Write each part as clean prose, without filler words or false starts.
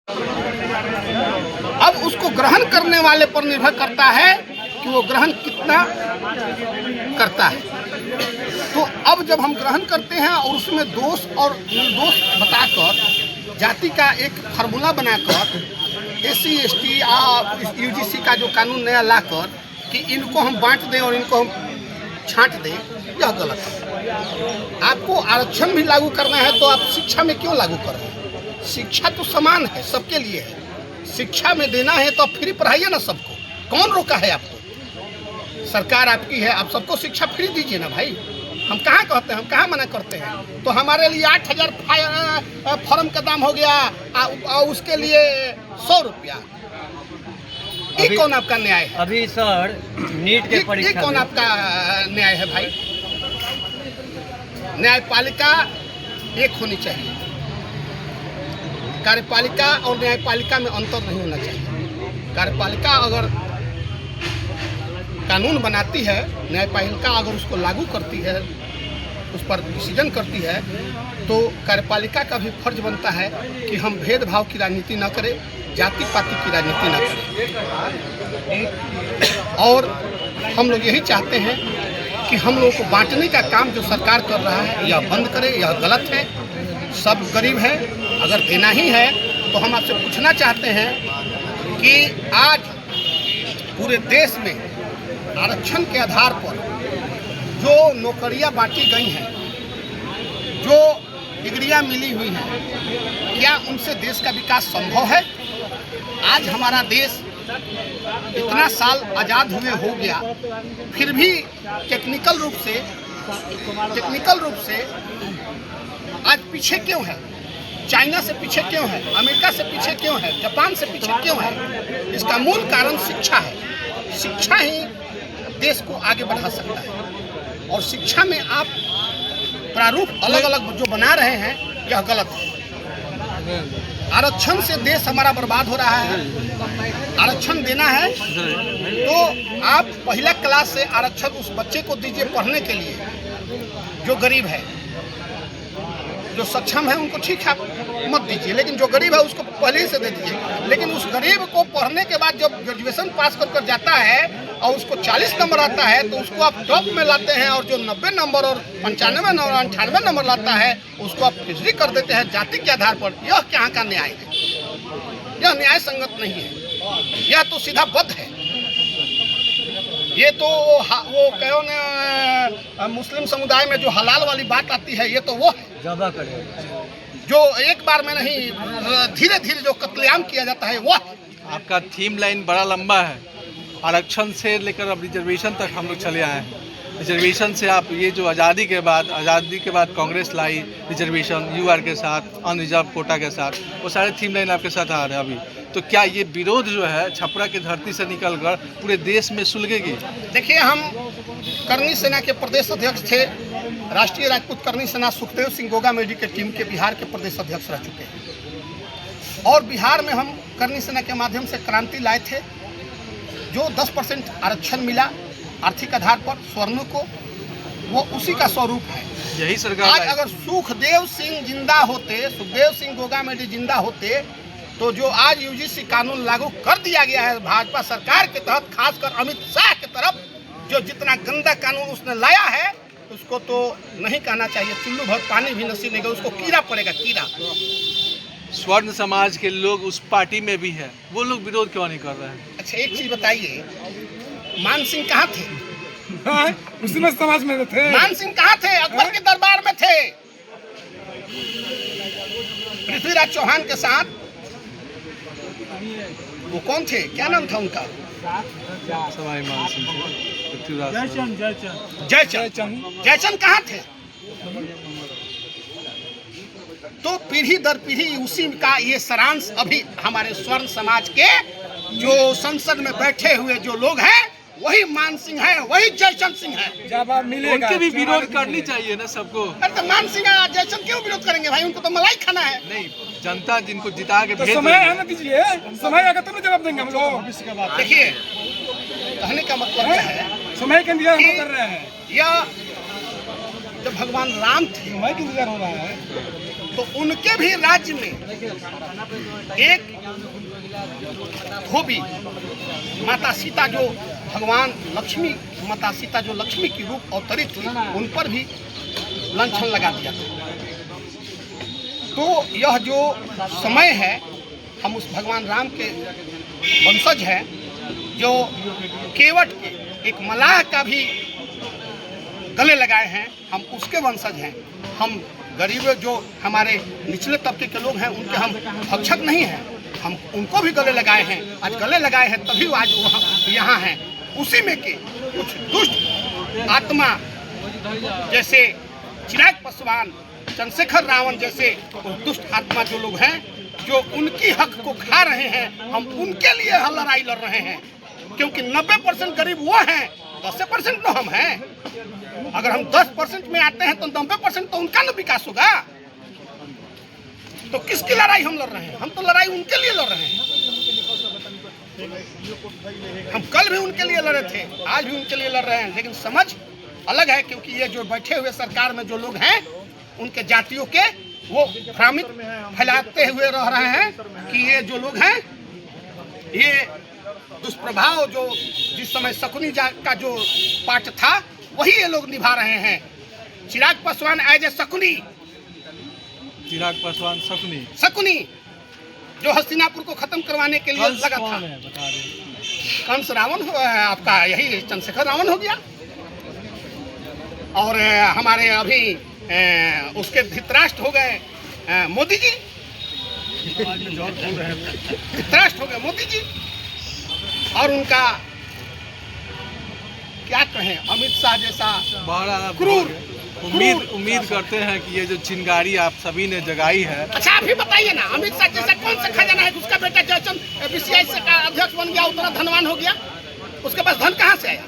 अब उसको ग्रहण करने वाले पर निर्भर करता है कि वो ग्रहण कितना करता है। तो अब जब हम ग्रहण करते हैं और उसमें दोष और निर्दोष बताकर जाति का एक फार्मूला बनाकर SC ST UGC का जो कानून नया लाकर कि इनको हम बांट दें और इनको हम छांट दें, यह गलत है। आपको आरक्षण भी लागू करना है तो आप शिक्षा में क्यों लागू कर रहे हैं? शिक्षा तो समान है, सबके लिए है। शिक्षा में देना है तो आप फ्री पढ़ाइए ना सबको। कौन रोका है आपको? सरकार आपकी है, आप सबको शिक्षा फ्री दीजिए ना भाई। हम कहाँ कहते हैं, हम कहाँ मना करते हैं? तो हमारे लिए 8,000 फॉर्म का दाम हो गया और उसके लिए 100 रुपया। ये कौन आपका न्याय है? अभी सर नीट के परीक्षा ये कौन आपका न्याय है भाई? न्यायपालिका एक होनी चाहिए। कार्यपालिका और न्यायपालिका में अंतर नहीं होना चाहिए। कार्यपालिका अगर कानून बनाती है, न्यायपालिका अगर उसको लागू करती है, उस पर डिसीजन करती है, तो कार्यपालिका का भी फर्ज बनता है कि हम भेदभाव की राजनीति न करें, जाति पाति की राजनीति न करें। और हम लोग यही चाहते हैं कि हम लोगों को बांटने का काम जो सरकार कर रहा है यह बंद करे। यह गलत है। सब गरीब हैं, अगर देना ही है तो हम आपसे पूछना चाहते हैं कि आज पूरे देश में आरक्षण के आधार पर जो नौकरियां बांटी गई हैं, जो डिग्रियां मिली हुई हैं, क्या उनसे देश का विकास संभव है? आज हमारा देश इतना साल आज़ाद हुए हो गया, फिर भी टेक्निकल रूप से आज पीछे क्यों है? चाइना से पीछे क्यों है? अमेरिका से पीछे क्यों है? जापान से पीछे क्यों है? इसका मूल कारण शिक्षा है। शिक्षा ही देश को आगे बढ़ा सकता है। और शिक्षा में आप प्रारूप अलग अलग जो बना रहे हैं, यह गलत है। आरक्षण से देश हमारा बर्बाद हो रहा है। आरक्षण देना है तो आप पहला क्लास से आरक्षण उस बच्चे को दीजिए पढ़ने के लिए, जो गरीब है। जो सक्षम है उनको ठीक है मत दीजिए, लेकिन जो गरीब है उसको पहले से दे दीजिए। लेकिन उस गरीब को पढ़ने के बाद जब ग्रेजुएशन पास कर जाता है और उसको 40 नंबर आता है तो उसको आप टॉप में लाते हैं, और जो 90 नंबर और 95 नंबर 98 नंबर लाता है उसको आप फिजरी कर देते हैं जाति के आधार पर। यह क्या का न्याय है? यह न्याय संगत नहीं है। यह तो सीधा बद है। ये तो वो कहो न मुस्लिम समुदाय में जो हलाल वाली बात आती है, ये तो वो है जो एक बार में नहीं, धीरे धीरे जो कत्लेआम किया जाता है वो है। आपका थीम लाइन बड़ा लंबा है। आरक्षण से लेकर अब रिजर्वेशन तक हम लोग चले आए हैं। रिजर्वेशन से आप ये जो आज़ादी के बाद कांग्रेस लाई रिजर्वेशन UR के साथ, अनरिजर्व कोटा के साथ, वो सारे थीम लाइन आपके साथ आ रहे हैं अभी। तो क्या ये विरोध जो है छपरा की धरती से निकलकर पूरे देश में सुलगेगी? देखिए, हम करनी सेना के प्रदेश अध्यक्ष थे। राष्ट्रीय राजपूत करनी सेना सुखदेव सिंह गोगा मेडी के टीम के बिहार के प्रदेश अध्यक्ष रह चुके हैं। और बिहार में हम करनी सेना के माध्यम से क्रांति लाए थे। जो 10% आरक्षण मिला आर्थिक आधार पर स्वर्ण को, वो उसी का स्वरूप है। यही सरकार आज अगर सुखदेव सिंह गोगा मेडी जिंदा होते तो जो आज UGC कानून लागू कर दिया गया है भाजपा सरकार के तहत, खासकर अमित शाह की तरफ, जो जितना गंदा कानून उसने लाया है उसको तो नहीं कहना चाहिए। चुल्लू भर पानी भी नसीब नहीं, उसको कीड़ा पड़ेगा, कीड़ा। स्वर्ण समाज के लोग उस पार्टी में भी है, वो लोग विरोध क्यों नहीं कर रहे हैं? अच्छा, एक चीज बताइए, मान सिंह कहाँ थे? उसी में समाज में थे। मान सिंह कहाँ थे? अकबर के दरबार में थे। पृथ्वीराज चौहान के साथ वो कौन थे? क्या नाम था उनका? जयचंद कहाँ थे? तो पीढ़ी दर पीढ़ी उसी का ये सारांश अभी हमारे स्वर्ण समाज के जो संसद में बैठे हुए जो लोग हैं, वही मान सिंह है, वही जयचंद सिंह है। उनके भी विरोध करनी चाहिए ना सबको। अरे तो मान सिंह जयचंद क्यों विरोध करेंगे भाई? उनको तो मलाई खाना है। नहीं, जनता जिनको जिता के भेज समय है ना, दीजिए समय आएगा तब जवाब देंगे हम लोग। देखिए, कहने का मतलब है समय के इंतजार हम कर रहे हैं। या जब भगवान राम थे, समय का इंतजार हो रहा है। तो उनके भी राज्य में एक धोबी माता सीता जो भगवान लक्ष्मी, माता सीता जो लक्ष्मी की रूप अवतरित थी, उन पर भी लांछन लगा दिया था। तो यह जो समय है, हम उस भगवान राम के वंशज हैं, जो केवट के एक मलाह का भी गले लगाए हैं, हम उसके वंशज हैं। हम गरीब जो हमारे निचले तबके के लोग हैं, उनके हम भक्षक नहीं हैं, हम उनको भी गले लगाए हैं। आज गले लगाए हैं तभी वो आज वहाँ यहाँ हैं। उसी में के कुछ दुष्ट आत्मा जैसे चिराग पासवान, चंद्रशेखर रावण जैसे दुष्ट आत्मा जो लोग हैं, जो उनकी हक को खा रहे हैं, हम उनके लिए लड़ाई लड़ रहे हैं। क्योंकि 90% गरीब वो हैं, 10% तो हम हैं। अगर हम 10% में आते हैं तो 90% तो उनका ना विकास होगा। तो किसकी लड़ाई हम लड़ रहे हैं? हम तो लड़ाई उनके लिए लड़ रहे हैं। हम कल भी उनके लिए लड़े थे, आज भी उनके लिए लड़ रहे हैं, लेकिन समझ अलग है। क्योंकि ये जो बैठे हुए सरकार में जो लोग हैं, उनके जातियों के वो भ्रामित फैलाते हुए रह रहे हैं कि ये जो लोग हैं, ये दुष्प्रभाव जो जिस समय शकुनी का जो पाठ था, वही ये लोग निभा रहे हैं। चिराग पासवान एज ए शकुनी, चिराग पासवान शकुनी जो हस्तिनापुर को खत्म करवाने के लिए लगा था। कंस रावण हो, आपका यही चंद्रशेखर रावण हो गया। और हमारे अभी उसके धृतराष्ट्र हो गए मोदी जी, धृतराष्ट्र हो गए मोदी जी। और उनका क्या कहें, अमित शाह जैसा क्रूर। उम्मीद करते हैं कि ये जो चिंगारी आप सभी ने जगाई है। अच्छा आप ही बताइए ना, अमित शाह जैसा कौन सा खजाना है? उसका बेटा जयचंद बीसीआई से का अध्यक्ष बन गया, उतना धनवान हो गया। उसके पास धन कहाँ से आया?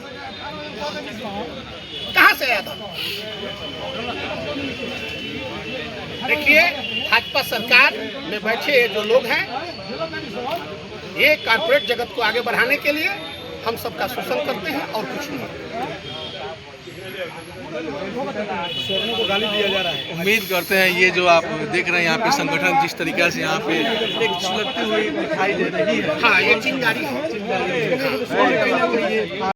कहाँ से आया धन? देखिए, भाजपा सरकार में बैठे जो लोग हैं, ये कारपोरेट जगत को आगे बढ़ाने के लिए हम सबका शोषण करते हैं और कुछ नहीं। उम्मीद करते हैं ये जो आप देख रहे हैं यहाँ पे संगठन जिस तरीके से यहाँ पे एक सुलगती हुई दिखाई दे रही है। हाँ, ये चिंगारी है।